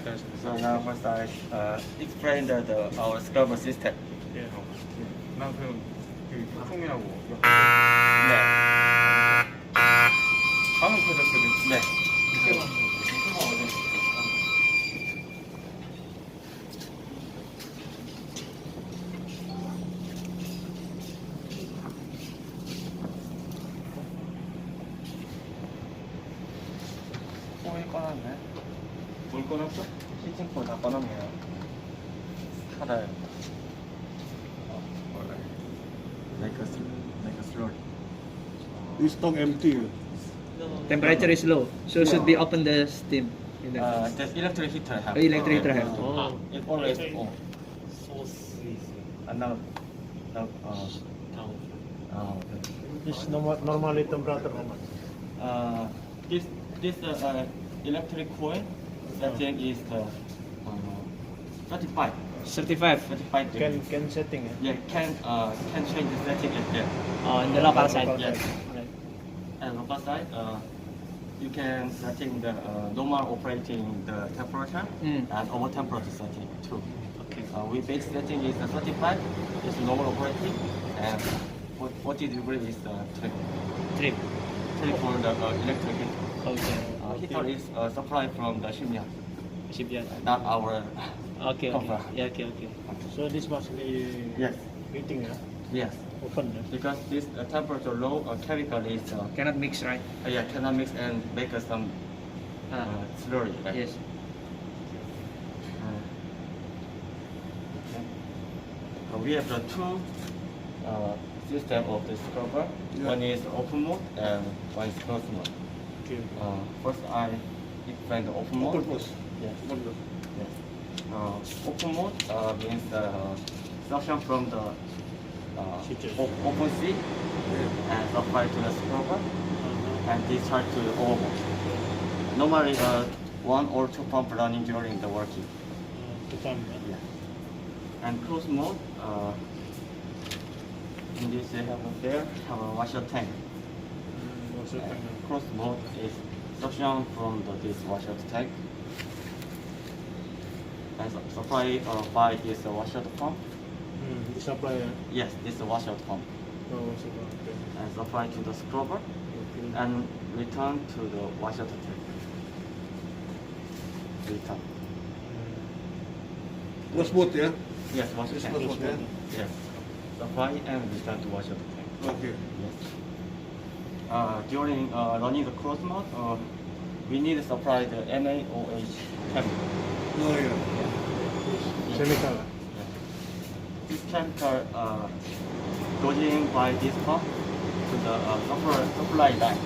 So now first I explain our scrubber system. 예. 난그 통이라고 네. 방음 프로젝트는 네. 물 꺼놨네. 뭘 꺼놨어? 히팅포 다 꺼놨네요. 살아요. Make a slowly. This stock empty. Temperature is low, so should be open the steam. In the The electric heater have. electric heater have. Oh. It always on. Source is And now, down. okay. This normally temperature how much? This electric coil setting is 35. 35 35 degrees. Can setting Yeah, can change the setting at there. in the local side. Yes. Right. And local side, you can setting the normal operating the temperature and over temperature setting too. Okay. We base setting is 35, is normal operating, and 40 degrees is trim. Trim. Trim for the electric heater. Okay. Heater is supplied from the shipyard, Shipyard. not our. Okay. Cover. Okay. Yeah. Okay. So this must be Yes. heating, Yes. open. Because this temperature low chemical is Cannot mix, right? yeah, cannot mix and make some slurry. Right? Yes. We have the two system of the scrubber. Yeah. One is open mode and one is closed mode. Okay. First, I explain the open mode. Open close. Yes. Open close. Yes. Open mode means suction from the Switches. open seat and supply to the scrubber and discharge to the overboard. Normally, one or two pump running during the working. To pump. Yeah. And closed mode, in this they have a washer tank. Also And can. closed mode is suction from this washer tank. And supply by this washer pump. The supply. Yes, this is washer pump. Also okay. And supply to the scrubber Okay. and return to the washer tank. Return. Close both, yeah. Yes, washer This tank. was what, yeah? Yes. Supply and return to washer tank. Okay. Yes. During running the closed mode, we need to supply the NaOH chemical. Oh yeah. Chemical. This chemical goes in by this pump to the supply line.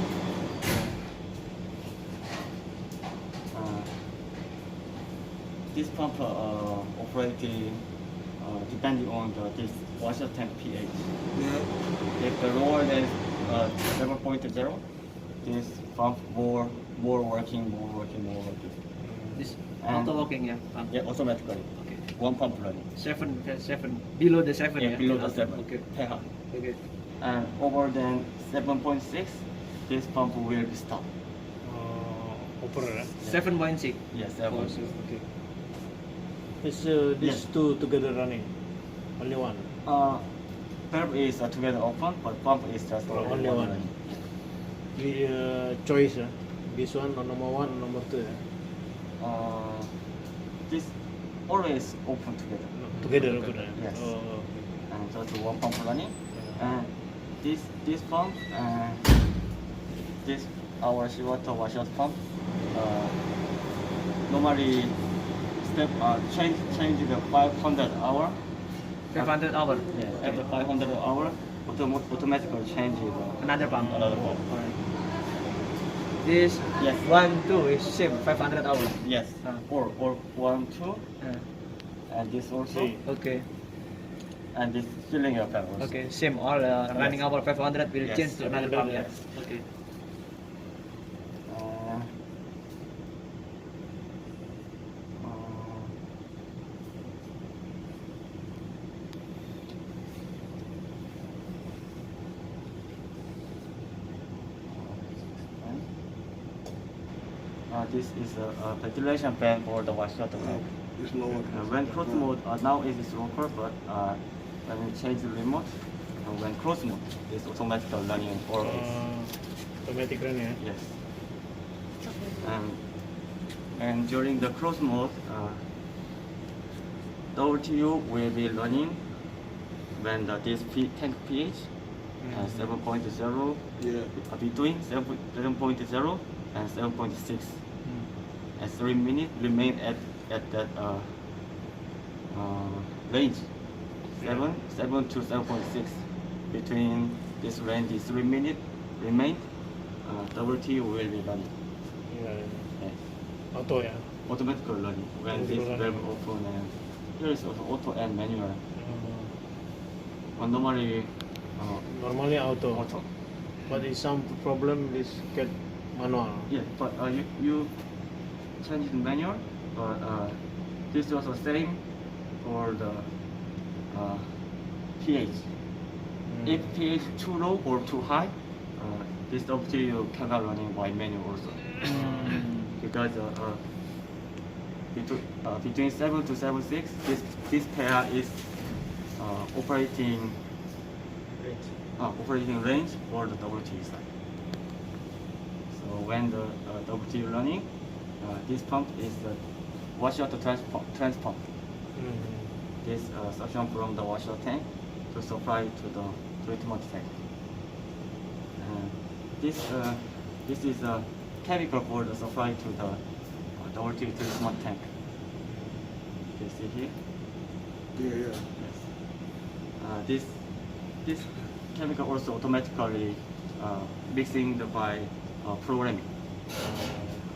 This pump operating depending on this washer tank pH. Yeah. If the lower than 7.0, this pump more working. This And- auto working, yeah. Yeah, automatically. Okay. One pump running. 7 below the 7. Yeah, below the 7. Okay. pH. Okay. And over than 7.6, this pump will be stopped. Opera. 7.6. Yes, Also, okay. Is these Yes. two together running? Only one. Valve is together open, but pump is just Only one. running. The choice. This one or number one, number two. This always open together. Together, together. Yes. Oh, And just one pump running. And this pump and this our seawater washer pump normally change the 500 hour. 500 hour. Yeah, after 500 hour, automatically change the Another pump. another pump. Alright. This Yes. 1, 2 is same 500 hour. Yes. Or 1, 2, and this also, Three. Okay. and this filling your valves. Okay. Same. All running hour 500 will Yes. change to another pump. Yes. Yeah. Okay. This is a ventilation fan for the wastewater tank. It's lower. When closed mode, now it is local, but when we change the remote, when closed mode, it's automatically running always. Automatic run ya. Yes. And during the closed mode, WTU will be running when this tank pH 7.0 Yeah. between 7.0 and 7.6. And 3 minutes remain at that range, 7 to 7.6. Between this range is 3 minutes remain, WTU will be running. Yes. Auto ya. Automatically running when this Automatically valve running. open, and here is also auto and manual. Normally Normally auto. auto. But in some problem this get manual. Yeah, but you change the manual, but this is also same for the pH. If pH too low or too high, this WTU cannot running by manual also. Because between 7 to 7.6, this pair is operating range for the WTU side. So when the WTU running, this pump is the washout trans pump. This suction from the washout tank to supply to the treatment tank. This is a chemical for the supply to the WTU treatment tank. You see here? Yeah. Yes. This chemical also automatically mixing by programming.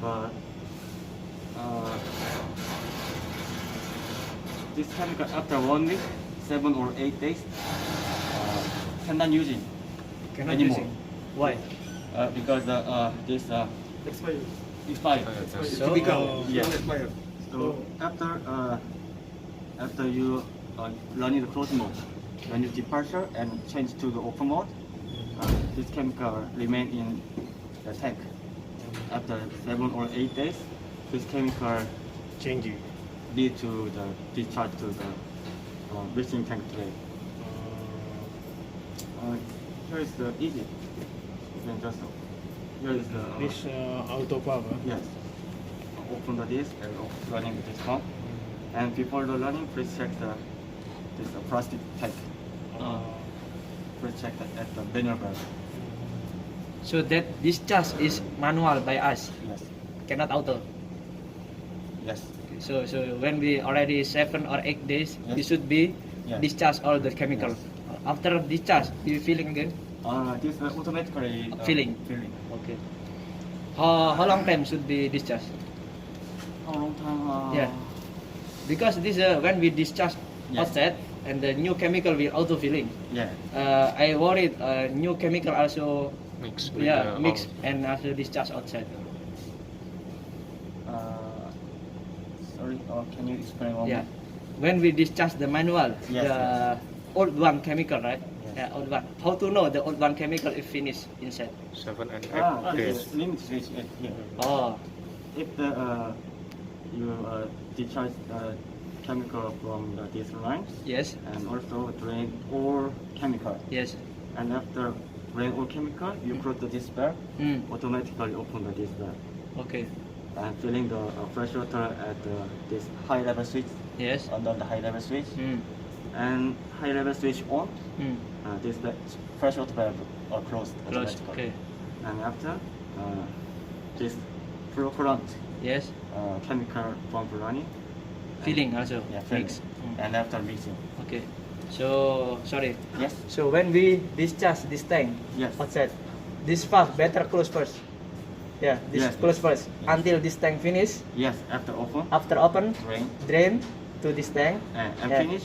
But this chemical after 1 week, 7 or 8 days, cannot use it Cannot anymore. using. Why? Because this Expired. expired. So, Typical. Yes. Expired. So after you running the closed mode, when you departure and change to the open mode, this chemical remain in the tank. After 7 or 8 days, this chemical Changing. lead to the discharge to the mixing tank tray. Here is the easy. You can just here is the This auto pump. yes. Open the disc and running this pump. And before the running, please check this plastic tank. Please check that at the manual valve. so that discharge is manual by us, Yes. cannot auto. Yes. So when we already 7 or 8 days, Yes. it should be Yes. discharge all the chemical. Yes. After discharge, you feeling again? This automatically Filling. Filling. Okay. How long time should be discharged? How long time? Yeah. Because this when we discharge Yes. outside and the new chemical will auto filling. Yeah. I worried new chemical also Mix. mix and also discharge outside. Sorry. Can you explain one Yeah. more? When we discharge the manual, Yes, the old one chemical, right? Yes. Yeah, old one. How to know the old one chemical is finished inside? 7 and 8 This days. limit switch is here. Oh, If you discharge chemical from this line yes, and also drain all chemical, yes. and after drain all chemical, you close the disc valve, Mm. automatically open the disc valve Okay. and filling the fresh water at this high level switch Yes. under the high level switch, Mm. and high level switch on. Mm. This fresh water valve closed Close. automatically. Okay. And after this flow current Yes. chemical pump running. Filling also. Yeah, filling. Mix. And after mixing. Okay. So sorry. Yes. So when we discharge this tank Yes. outside, this valve better close first. Yeah, this Yes, close yes. first Yes. until this tank finish. Yes. After open, After open, drain, drain to this tank. and Yeah. finish,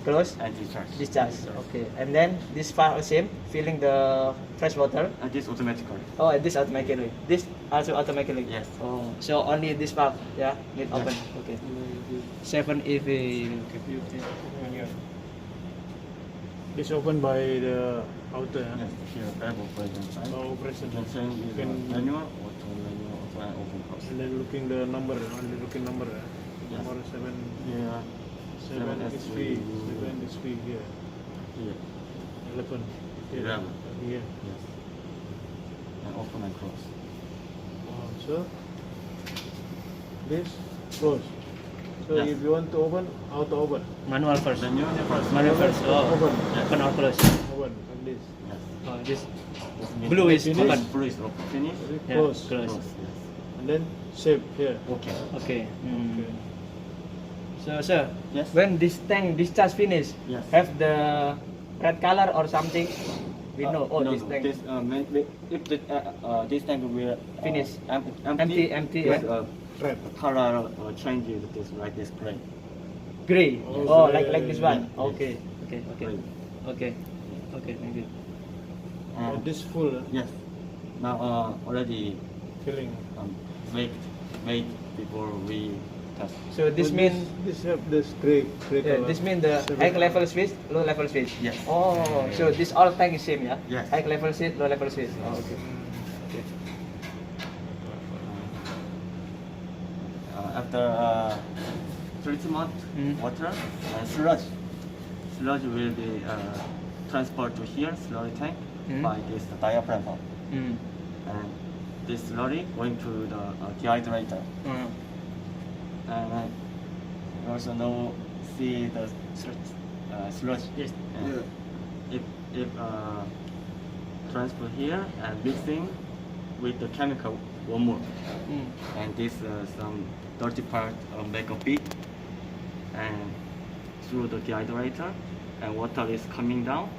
Close, and discharge. discharge. Okay. And then this valve same, filling the fresh water. And this automatically. Oh, this automatically. This also automatically. Yes. Oh, so only this valve, yeah, need Yes. open. Okay. 7 EV. This open by the auto. Yes. Here, valve operation side. Oh, operation. You can change either Can- manual, auto, and open close. And then looking the number, only looking number. Yes. Number 7, Here, 7 is is free, 7 is free here. here, 11. Here. 11. Here. yes, and open and close. So, this close. So Yes. if you want to open, how to open? Manual first. The new first. Manual first. Oh. Open. Open or close. Open like this. Yes. Oh, this This means blue is Finish. open. blue is open. Finish. Yeah, Close. close. Close. Yes. And then save here. Okay. Okay. Okay. So, sir, Yes. when this tank discharge finish, Yes. have the red color or something? We know. Oh, no, this no. tank. If this tank will Finish. empty, Empty, this, yeah. Red. color changes this like this gray. Gray. Oh, Oh, gray. like this one. Yeah, Okay. Okay. Okay. Gray. Okay. Okay. Thank you. Oh, this full. Yes. Now already Filling. wait before we test. So this So means this have this gray color. this means the 7. high level switch, low level switch. Yes. Oh, so this all tank is same, yeah? Yes. High level switch, low level switch. Oh, okay. Okay. After treatment, Mm. water and sludge will be transported to here, slurry tank, Mm. by this diaphragm pump. Mm. And this slurry going to the dehydrator. Mm. And you also see the sludge. Yes. And if transfer here and mixing with the chemical one more. Mm. And this some dirty part make a peak and through the dehydrator, and water is coming down,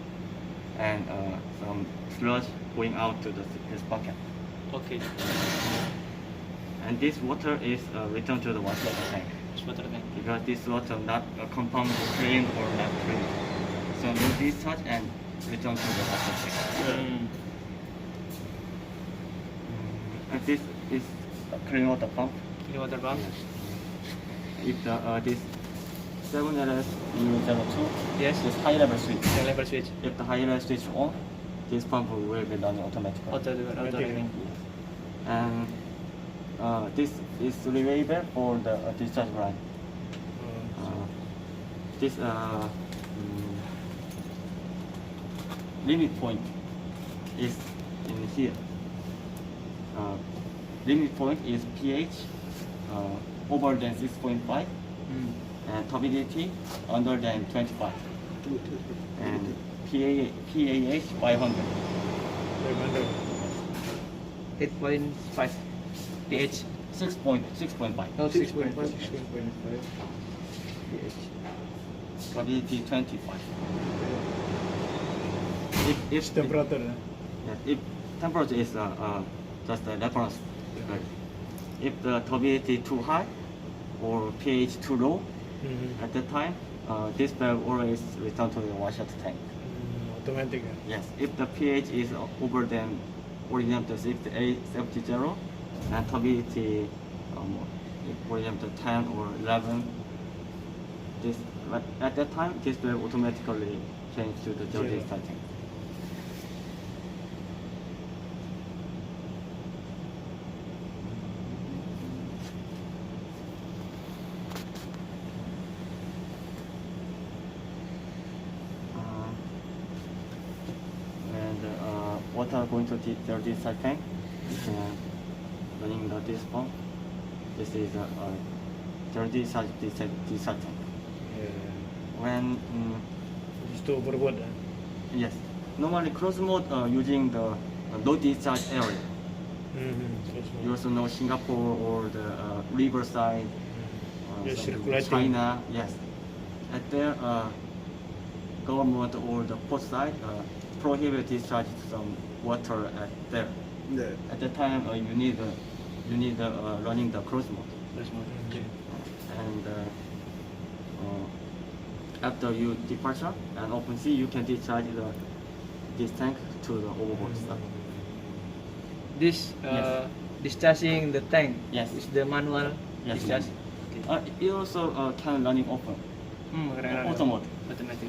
and some sludge going out to this bucket. Okay. And this water is returned to the water tank It's water tank. because this water not compound clean or not clean. So no discharge and return to the water tank. Mm. And this is clean water pump. Clean water pump. If this 7LS U02 Yes. is high level switch. High level switch. If the high level switch on, this pump will be running automatically. Auto running. And this is reliever for the discharge line. This limit point is in here. Limit point is pH over than 6.5 Mm. and turbidity under than 25 and PAH 500. 8.5 pH. 6.5 Oh, 6.5. pH. Turbidity 25. If Temperature. Yes, if temperature is just a reference, right? If the turbidity too high or pH too low, at that time, this valve always return to the washer tank. Automatic. Yes, if the pH is over than, for example, 68, 70, and turbidity, for example, 10 or 11, this at that time, this valve automatically change to the dirty Zero. tank. Water going to the dirty side tank, and running the this pump. This is a dirty side tank. When Just to overboard. yes, normally closed mode using the low discharge area. You also know Singapore or the riverside, Yes, some circulating. China. Yes, at their government or the port side prohibit discharge some water at there. Yeah. At that time, you need running the closed mode, and after you departure and open sea, you can discharge this tank to the overboard stuff. This Yes. discharging the tank. Yes. Is the manual Yes. discharge. It also can running open, auto mode. Automatic.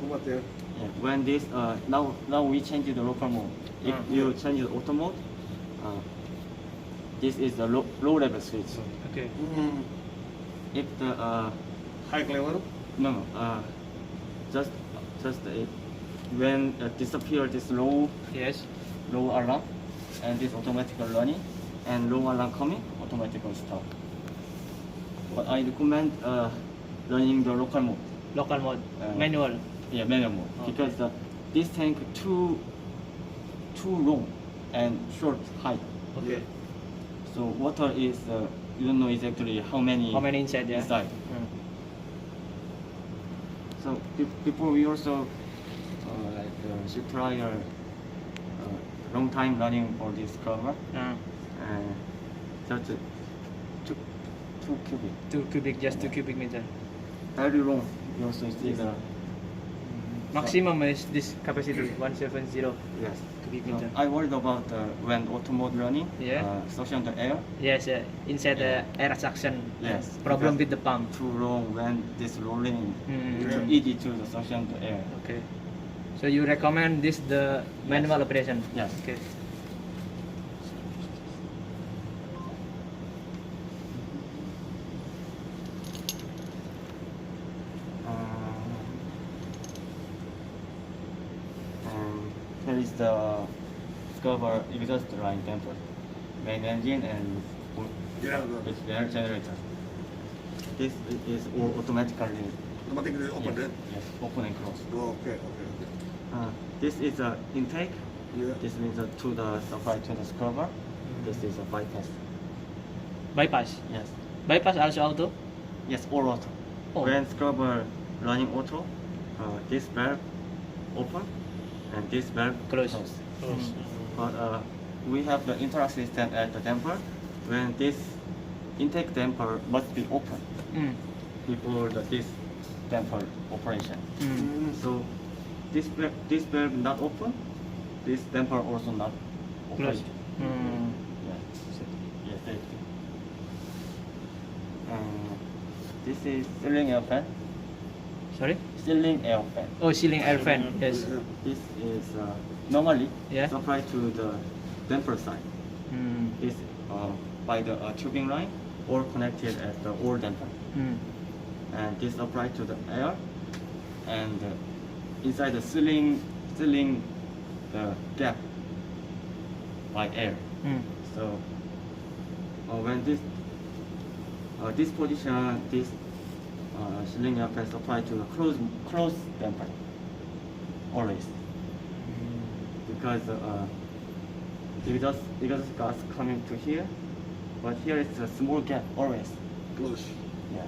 What there? Yeah. When this now we change the local mode. If you change the auto mode, this is the low level switch. Okay. If the High level. no, just when disappear this low Yes. alarm, and this automatically running, and low alarm coming, automatically stop. But I recommend running the local mode. Local mode. Uh, Manual. Yeah, manual mode, Okay. because this tank too long and short height. Okay. So water is you don't know exactly how many inside? Yeah. inside. Mm. So before we also should try a long time running for this cover, and just two cubic, 2 cubic, just 2 cubic meter. very long. We also see the Maximum is this capacity 170 yes. cubic So meter. I worried about when auto mode running, Yeah. suction the air. Yes, inside the air suction. Yes, Problem because with the pump. Too long when this rolling, Mm. too easy to the suction the air. Okay. So you recommend this the manual operation? Yes. Okay. And here is the cover exhaust line temper, main engine and Yeah. its generator. This is all automatically Automatically open yes, it. yes, open and close. Oh, okay. Okay. This is a intake. Yeah. This means to the supply to the scrubber. This is a bypass. Bypass. Yes. Bypass also auto. Yes, all auto. Oh. When scrubber running auto, this valve open and this valve Close. But we have the internal system at the damper. When this intake damper must be open Mm. before this damper operation. Mm. So this valve not open, this damper also not open. Close. Mm. Yeah, yes, safety. This is ceiling air fan. Sorry. Ceiling air fan. Oh, ceiling air fan. Yes. Yeah. This is normally Yeah. supplied to the damper side. Mm. Is by the tubing line or connected at the old damper. Mm. And this applied to the air, and inside the ceiling gap by air. Mm. So when this position, this ceiling air fan applied to the closed damper always, because exhaust gas coming to here, but here is a small gap always. Close. Yeah.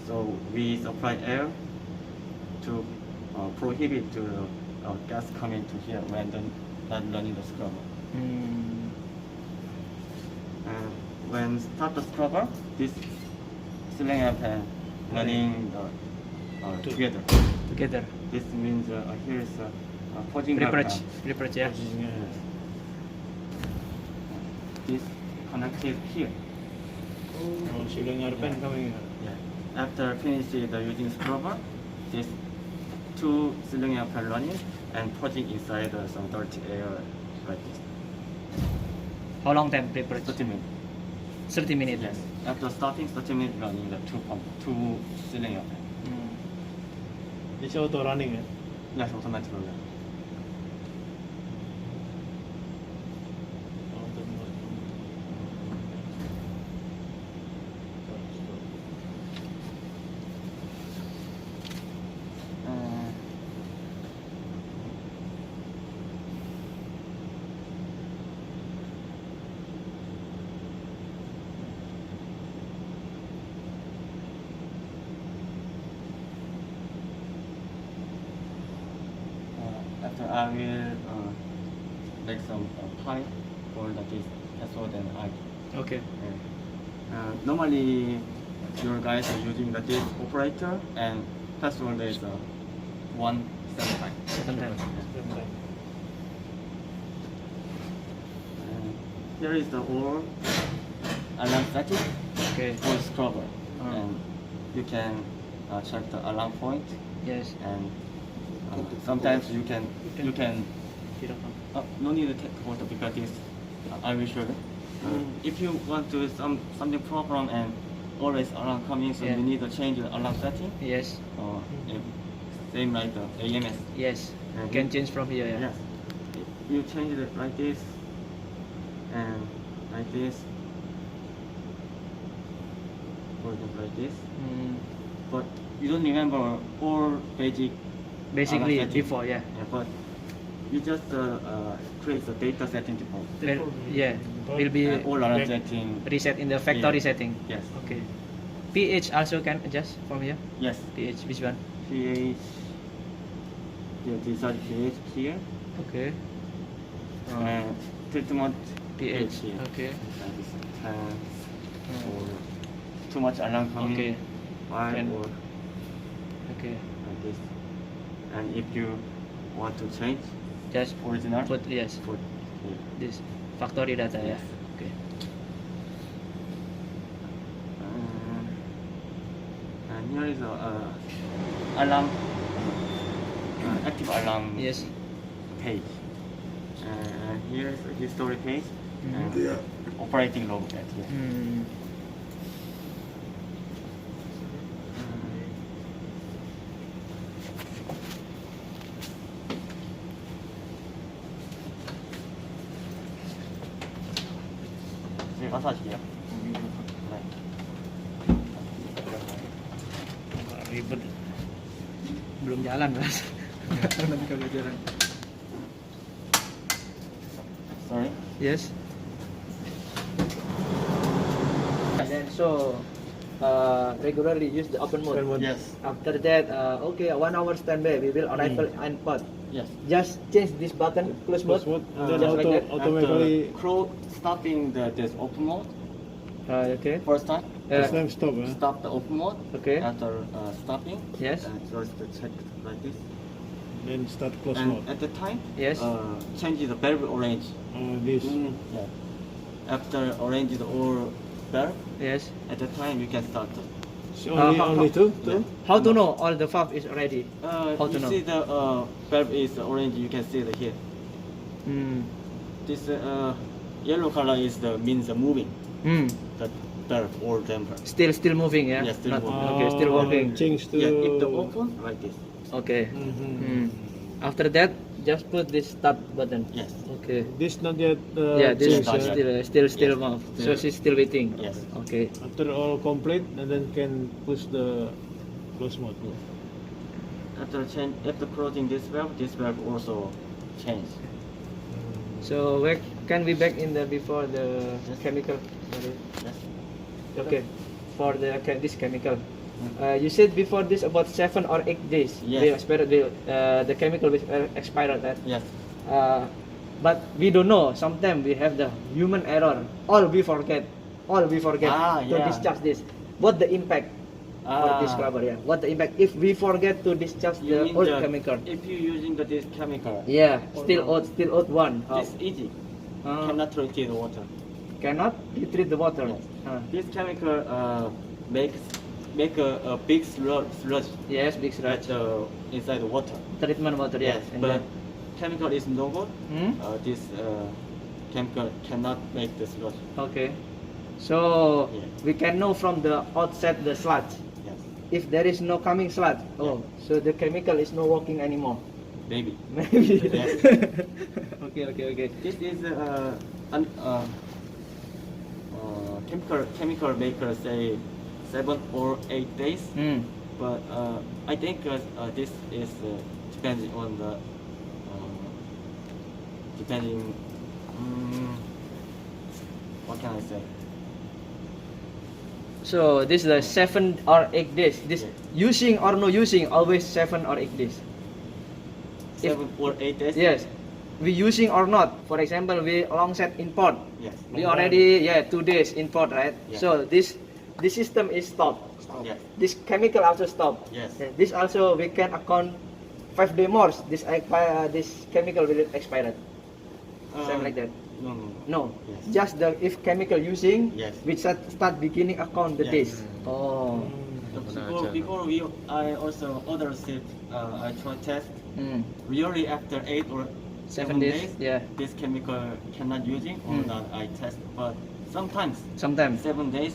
So we supply air to prohibit to gas coming to here when not running the scrubber. Mm. And when start the scrubber, this ceiling air fan running together. Together. This means here is a purging valve Preparage. fan. Preparage. Yeah. This connected here. Oh, ceiling air fan coming here. Yeah. After finishing the using scrubber, this two ceiling air fan running and purging inside some dirty air like this. How long time preparage? 30 minutes. 30 minutes. Yes. After starting 30 minutes running the two ceiling air fan. Mm. It's auto running. Eh? Yes, automatically. After I will make some pipe for this cathode and eye. Okay. Normally, your guys are using the disk operator and password is 175. Sometimes. Here is the all alarm setting Okay. for scrubber, Ah. and you can check the alarm point, Yes. and sometimes you can Tidak apa. no need to take photo because this I will show you. If you want to something problem and always alarm coming, so Yeah. you need to change the alarm setting. Yes. Same like the AMS. Yes. And Can change from here. Yeah. Yes. You change it like this and like this. Or just like this. Mm, But you don't remember all basic basically alarm setting. before. Yeah. But you just create the data setting default. Yeah. Will be And all alarm setting. reset in the factory Yeah. setting. Yes. Okay. pH also can adjust from here. Yes. pH, which one? pH. Yeah, decide pH here. Okay. And treatment pH. here. Okay. Like this. Or too much alarm coming. Okay. Why Can- or Okay. like this. And if you want to change Just original, put yes. put here. This factory data. Yeah. Yes. Okay. And here is a alarm, active alarm Yes. page. And here is a history page and Yeah. operating log at here. Hmm. 이제 가서 하실게요. 네. Ribet. Belum jalan mas. Nanti kalau jalan. Sorry. Yes. And then so regularly use the open mode. Open mode. Yes. After that, okay, 1 hour standby. We will arrival and pod. Yes. Just change this button, close mode. Close mode, then just like that. automatically Stopping this open mode Okay. first time. first time stop. Stop the open mode. Okay. After stopping. Yes. And just to check like this. Then start close And mode. at the time, Yes. change the valve orange. This. Yeah. After orange is all valve, Yes. at the time you can start. Only two. Yeah. How to know all the valve is ready? How to You know? see the valve is orange. You can see the here. Hmm. This yellow color is the means the moving. Hmm. The valve or damper. Still moving, yeah. Yes, still Not- moving. Okay, still working. Change to. Yeah, if the open like this. Okay. Mhm. Hmm. After that, just put this start button. Yes. Okay. This not yet. Yeah, this is changed, still Yes. move. So Still. she's still waiting. Yes. Okay. After all complete, and then can push the close mode. After closing this valve also change. So where can we back in the before the Yes. chemical? Sorry. Yes. Okay. For the this chemical. You said before this about 7 or 8 days. Yes. The chemical will expire, right? Yes. But we don't know. Sometimes we have the human error. All we forget to Yeah. discharge this. What the impact for this scrubber? Yeah. What the impact if we forget to discharge You the mean old the- chemical? If you using this chemical, Yeah. Still old one. this easy. Cannot treat the water. Cannot treat the water. Yes. This chemical make a big sludge Yes, big at sludge. inside the water. Treatment water. Yes. And but then- chemical is no good. Hmm? This chemical cannot make the sludge. Okay. So Yeah. we can know from the outset the sludge. Yes. If there is no coming sludge, so the chemical is not working anymore. Maybe. Maybe. Yes. Okay. This is chemical maker say 7 or 8 days. Hmm. But I think this is depending on the what can I say? So this is the 7 or 8 days. This Yeah. using or no using always 7 or 8 days. 7 or 8 days. Yes. We using or not. For example, we long set import. Yes. We already 2 days import, right? Yeah. So this system is stopped. Yes. This chemical also stop. Yes. This also we can account 5 days more. This chemical will expire. Same like that. No. No. Yes. Just the if chemical using. Yes. We start beginning account the Yes. days. Oh. Before I also other set I try test. Mm. Really after 8 or 7 days. Yeah. this chemical cannot using or Mm. not I test, but Sometimes Sometimes. 7 days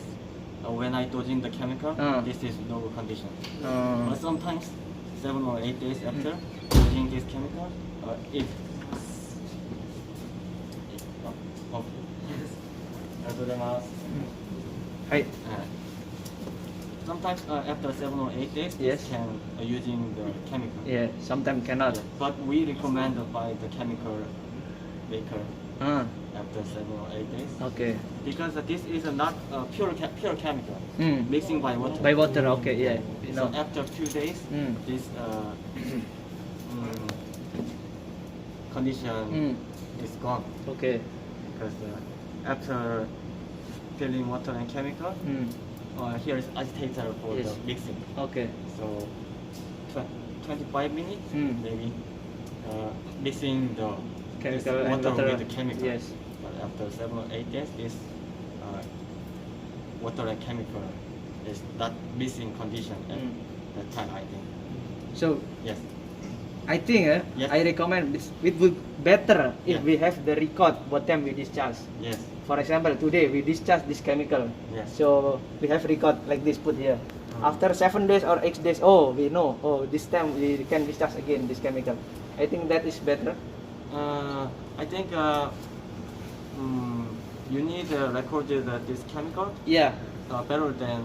when I dosing the chemical, Ah. this is normal condition. Uh, But sometimes 7 or 8 days after dosing this chemical, it oh, yes. ありがとうございます。はい。 Sometimes after 7 or 8 days, Yes. can using the chemical. Yeah, sometimes cannot. But we recommend by the chemical maker Ah, after 7 or 8 days okay. because this is not pure chemical Mm. mixing by water. By water, okay, yeah. You So know. after 2 days, Mm. this condition Mm. is gone Okay. because after filling water and chemical, Mm. here is agitator for Yes. the mixing. Okay. So 25 minutes Mm. maybe mixing the this Chemical and water. with the chemical. Yes. But after 7 or 8 days, this water and chemical is not missing condition at Mm. that time, I think. So Yes. I think Yes. I recommend it would better if Yeah. we have the record what time we discharge. Yes. For example, today we discharge this chemical. Yes. So we have record like this put here. After 7 days or 8 days, oh we know. Oh, this time we can discharge again this chemical. I think that is better. I think you need to record this chemical Yeah, better than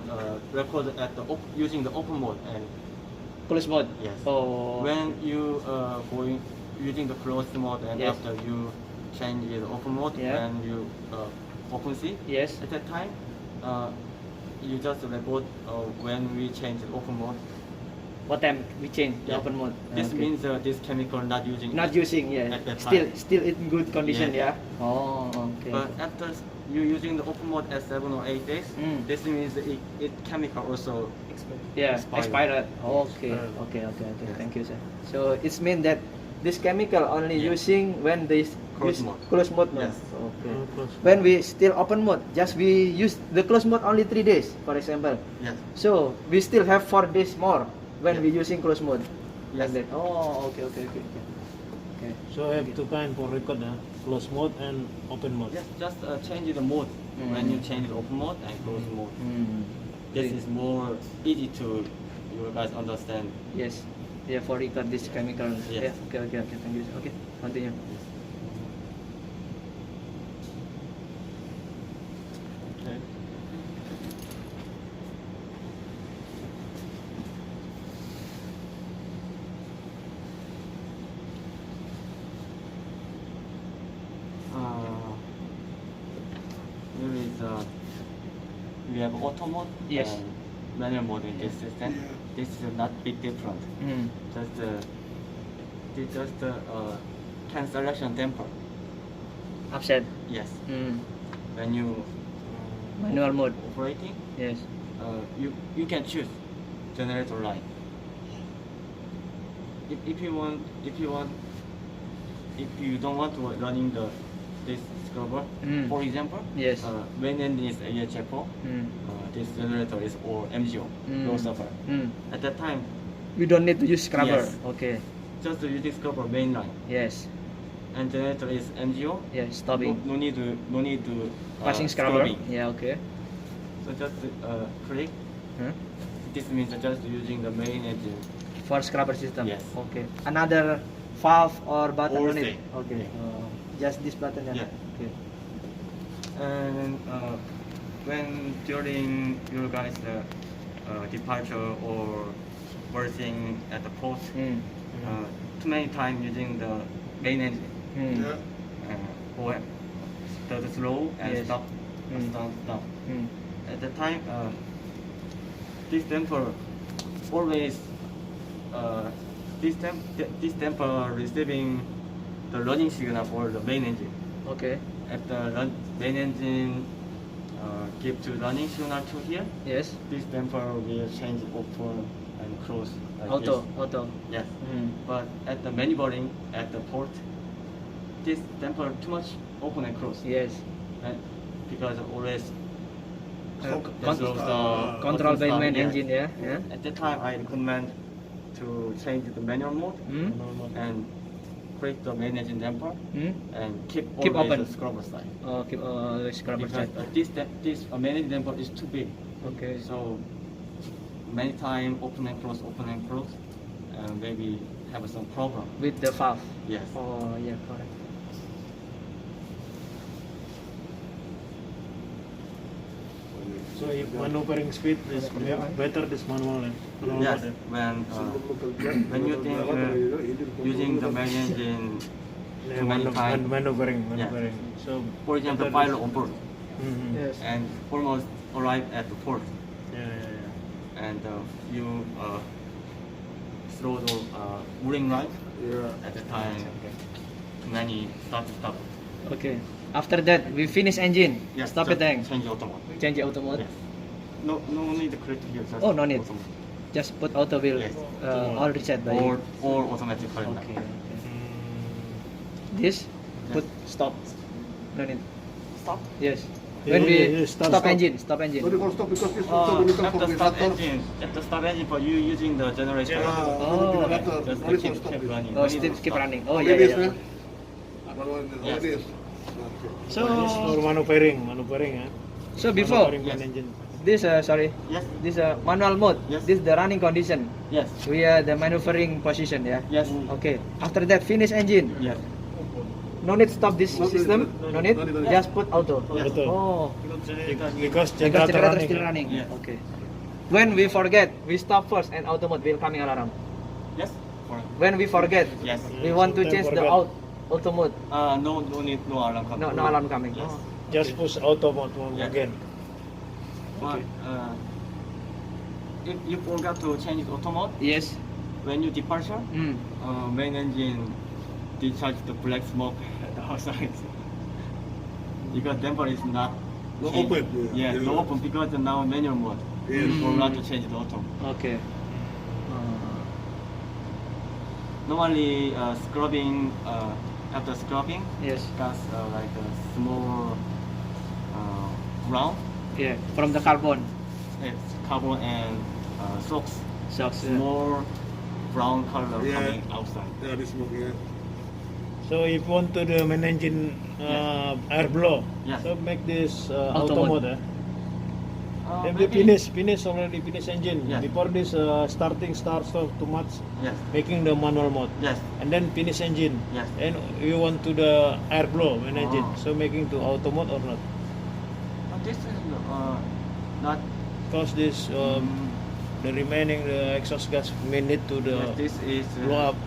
record at the using the open mode and close mode. yes. Oh, When you going using the closed mode and Yes. after you change the open mode Yeah. when you open C, yes. at that time you just record when we change the open mode. What time we change the Yeah. open mode? This Okay. means this chemical not using Not it. using, yeah. At that Still in good condition, Yeah. yeah. Oh, okay. But after you using the open mode at 7 or 8 days, Mm. this means it chemical also Yeah, expired. expired. Okay, okay. Yes. Thank you, sir. So it's mean that this chemical only Yeah. using when this Closed mode. Closed mode. No? Yes. Okay. Close. When we still open mode, just we use the closed mode only 3 days, for example. Yes. So we still have 4 days more when Yeah. we using closed mode. Yes. Like that. Oh, okay. Okay. So I have two kind for record, close mode and open mode. Yes, just change the mode when you change the open mode and closed mode. This is more easy to you guys understand. Yes. Yeah, for record this chemical. Yes. Yeah. Okay. Thank you. Okay. Continue. Okay. Here is we have auto mode Yes. and manual mode in this system. This is not big different. Mm. Just cancellation temper. Upset. Yes. Mm. When you Manual mode. operating, Yes. you can choose generator line. If you don't want to running this scrubber, Mm. for example, Yes. when it is AHFO, Mm. this generator is or MGO, Mm. low suffer. Mm. At that time, We don't need to use scrubber. Yes. Okay. just to use scrubber main line, Yes. and generator is MGO. Yes. Stopping. No need to Passing scrubber. scrubbing. Yeah. Okay. So just click. Huh? This means just using the main engine. For scrubber system. Yes. Okay. Another valve or button Or on it. same. Okay. Just this button. Yeah. Okay. And when during your guys' departure or working at the port, Mm. too many times using the main engine, Mm. Yeah. or the slow and Yes. stop, Mm. stop. Mm. At the time, this temper always this temper receiving the running signal for the main engine. Okay. If the main engine give to running signal to here, Yes. this temper will change open and close. Like Auto. this. Auto. Yes. Mm. But at the maneuvering at the port, this temper too much open and close. Yes. And because always Con- that's also Control by stop, main yeah. engine. Yeah. Yeah. At that time, I recommend to change the manual mode Mm. and click the main engine damper and keep Keep always open. the scrubber side. Oh, keep scrubber Because side. this main engine damper is too big. Okay. So many times open and close, and maybe have some problem. With the valve. Yes. Oh, yeah, correct. So if maneuvering speed is better this manual. Yes. When you think using the main engine too many times, Maneuvering. Yeah. So for example, pilot on board Yes. and almost arrive at the port, Yeah. and you throw the mooring right Yeah. at the time. Many stop. Okay. After that, we finish engine. Yes. Stop it then. Change auto mode. Change auto mode. Yes. No need to click here. Just Oh, no need. auto mode. Just put auto wheel. Yes. All reset by you. Or automatic current. Okay. This put stop. No need. Stop. Yes. Yeah, When we yeah, stop stop. engine. Stop No, engine. they can't stop because this auto will come At from the the start generator. engine. At the start engine, but you using the generator. Oh. Just Only keep for stop it. running. Oh, No need still to keep stop. running. Oh, Only yeah, this, yeah. man. Manual, Yes. only this. So, For maneuvering. so before Maneuvering Yes. main engine. this, sorry, Yes. this manual mode. Yes. This the running condition. Yes. We are the maneuvering position. Yeah. Yes. Okay. After that, finish engine. Yes. No need stop this No need, system. no No need, need. no need. Just put auto. Yes. Auto. Oh. Because Because generator generator still running. Yes. Okay. When we forget, we stop first and auto mode will coming alarm. Yes. For When we forget, yes. we want to change the Forget. auto mode. No need no alarm. No alarm coming. Yes. Oh. Just push auto mode Yes. again. But if you forgot to change the auto mode, Yes. when you departure, Mm. main engine discharge the black smoke at the outside. Because damper is not No changed. open. Yeah, Yeah. no open because now manual mode. Yes. You forgot to change the auto. Okay. Normally scrubbing after scrubbing Yes. got like a small round. Yeah. From the carbon. It's carbon and socks. Socks. Small brown color Yeah. coming outside. Yeah, this smoke, yeah. So if you want to the main engine air blow, Yes. so make this Auto auto mode. mode. If you Maybe- finish engine. Yes. Before this start so too much, Yes. making the manual mode. Yes. And then finish engine. Yes. And you want to the air blow main engine. Oh. So making to auto mode or not? This is not. Because this the remaining the exhaust gas may need to the Yes, this is blow up.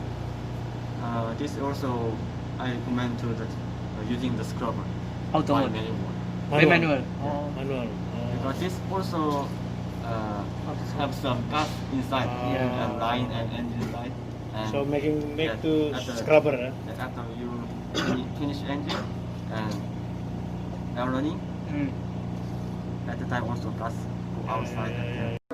This also I recommend to the using the scrubber. Auto by mode. manual. By manual. Oh. Manual. Because this also have some gas inside, Yeah. and line and engine light. And So make yes, to at the- scrubber. after you finish engine and air running, Mm. at the time also gas go outside. Yeah.